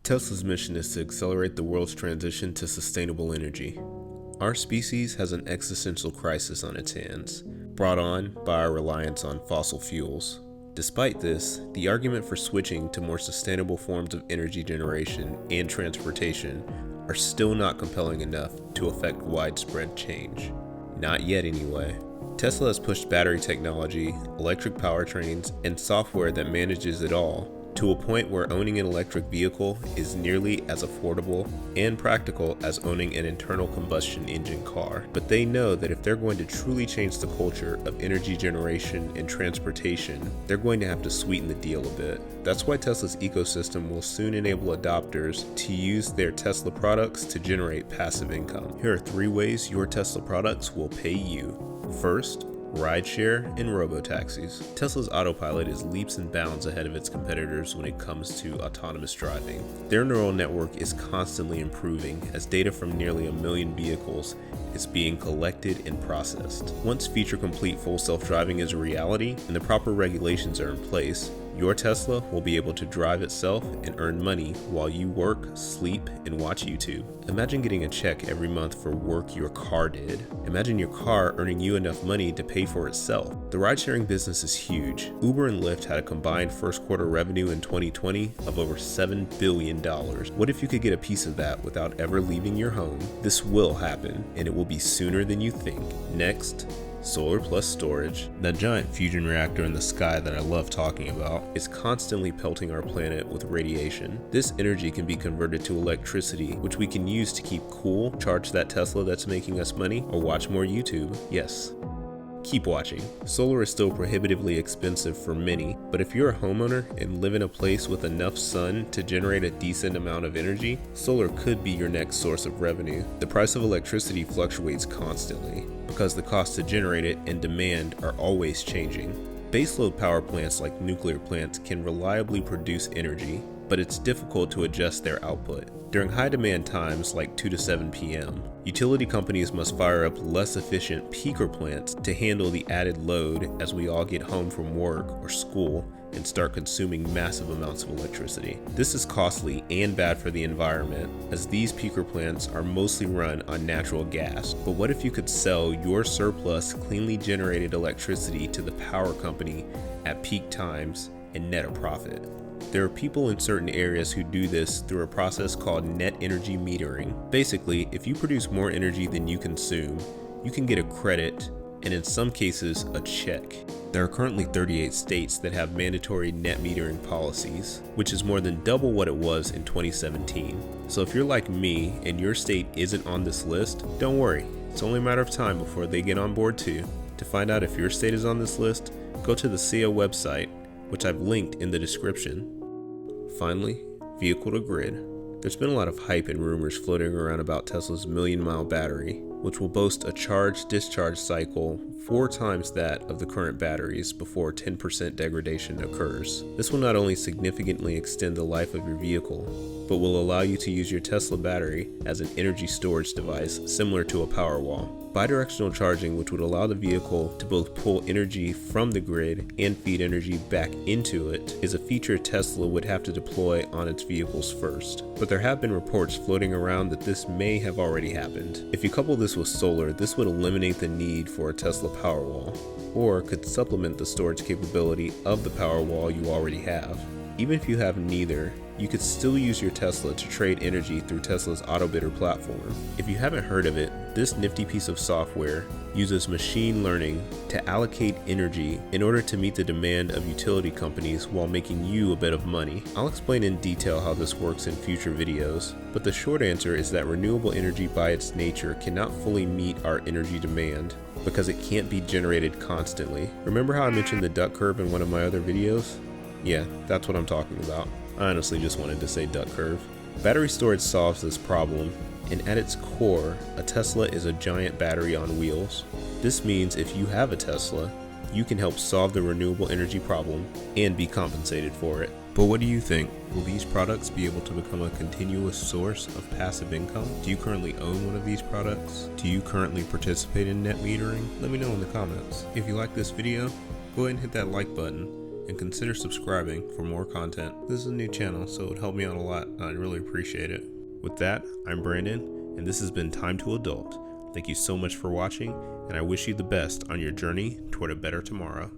Tesla's mission is to accelerate the world's transition to sustainable energy. Our species has an existential crisis on its hands, brought on by our reliance on fossil fuels. Despite this, the argument for switching to more sustainable forms of energy generation and transportation are still not compelling enough to affect widespread change. Not yet anyway. Tesla has pushed battery technology, electric powertrains, and software that manages it all to a point where owning an electric vehicle is nearly as affordable and practical as owning an internal combustion engine car. But they know that if they're going to truly change the culture of energy generation and transportation, they're going to have to sweeten the deal a bit. That's why Tesla's ecosystem will soon enable adopters to use their Tesla products to generate passive income. Here are 3 ways your Tesla products will pay you. First, rideshare and robotaxis. Tesla's autopilot is leaps and bounds ahead of its competitors when it comes to autonomous driving. Their neural network is constantly improving as data from nearly 1 million vehicles is being collected and processed. Once feature-complete full self-driving is a reality and the proper regulations are in place, your Tesla will be able to drive itself and earn money while you work, sleep, and watch YouTube. Imagine getting a check every month for work your car did. Imagine your car earning you enough money to pay for itself. The ride-sharing business is huge. Uber and Lyft had a combined first quarter revenue in 2020 of over $7 billion. What if you could get a piece of that without ever leaving your home? This will happen, and it will be sooner than you think. Next, solar plus storage. That giant fusion reactor in the sky that I love talking about is constantly pelting our planet with radiation. This energy can be converted to electricity, which we can use to keep cool, charge that Tesla that's making us money, or watch more YouTube. Yes. Keep watching. Solar is still prohibitively expensive for many, but if you're a homeowner and live in a place with enough sun to generate a decent amount of energy, solar could be your next source of revenue. The price of electricity fluctuates constantly because the cost to generate it and demand are always changing. Baseload power plants like nuclear plants can reliably produce energy, but it's difficult to adjust their output. During high demand times like 2 to 7 p.m., utility companies must fire up less efficient peaker plants to handle the added load as we all get home from work or school and start consuming massive amounts of electricity. This is costly and bad for the environment, as these peaker plants are mostly run on natural gas. But what if you could sell your surplus cleanly generated electricity to the power company at peak times and net a profit? There are people in certain areas who do this through a process called net energy metering. Basically, if you produce more energy than you consume, you can get a credit and in some cases a check. There are currently 38 states that have mandatory net metering policies, which is more than double what it was in 2017. So if you're like me and your state isn't on this list, don't worry. It's only a matter of time before they get on board too. To find out if your state is on this list, go to the SEIA website, which I've linked in the description. Finally, vehicle to grid. There's been a lot of hype and rumors floating around about Tesla's million-mile battery, which will boast a charge-discharge cycle 4 times that of the current batteries before 10% degradation occurs. This will not only significantly extend the life of your vehicle, but will allow you to use your Tesla battery as an energy storage device similar to a powerwall. Bidirectional charging, which would allow the vehicle to both pull energy from the grid and feed energy back into it, is a feature Tesla would have to deploy on its vehicles first. But there have been reports floating around that this may have already happened. If you couple this with solar, this would eliminate the need for a Tesla Powerwall, or could supplement the storage capability of the Powerwall you already have. Even if you have neither, you could still use your Tesla to trade energy through Tesla's autobidder platform. If you haven't heard of it, this nifty piece of software uses machine learning to allocate energy in order to meet the demand of utility companies while making you a bit of money. I'll explain in detail how this works in future videos, but the short answer is that renewable energy by its nature cannot fully meet our energy demand because it can't be generated constantly. Remember how I mentioned the duck curve in one of my other videos? Yeah, that's what I'm talking about. I honestly just wanted to say duck curve. Battery storage solves this problem, and at its core, a Tesla is a giant battery on wheels. This means if you have a Tesla, you can help solve the renewable energy problem and be compensated for it. But what do you think? Will these products be able to become a continuous source of passive income? Do you currently own one of these products? Do you currently participate in net metering? Let me know in the comments. If you like this video, go ahead and hit that like button. and consider subscribing for more content. This is a new channel, so it would help me out a lot. I'd really appreciate it. With that, I'm Brandon, and this has been Time to Adult. Thank you so much for watching, and I wish you the best on your journey toward a better tomorrow.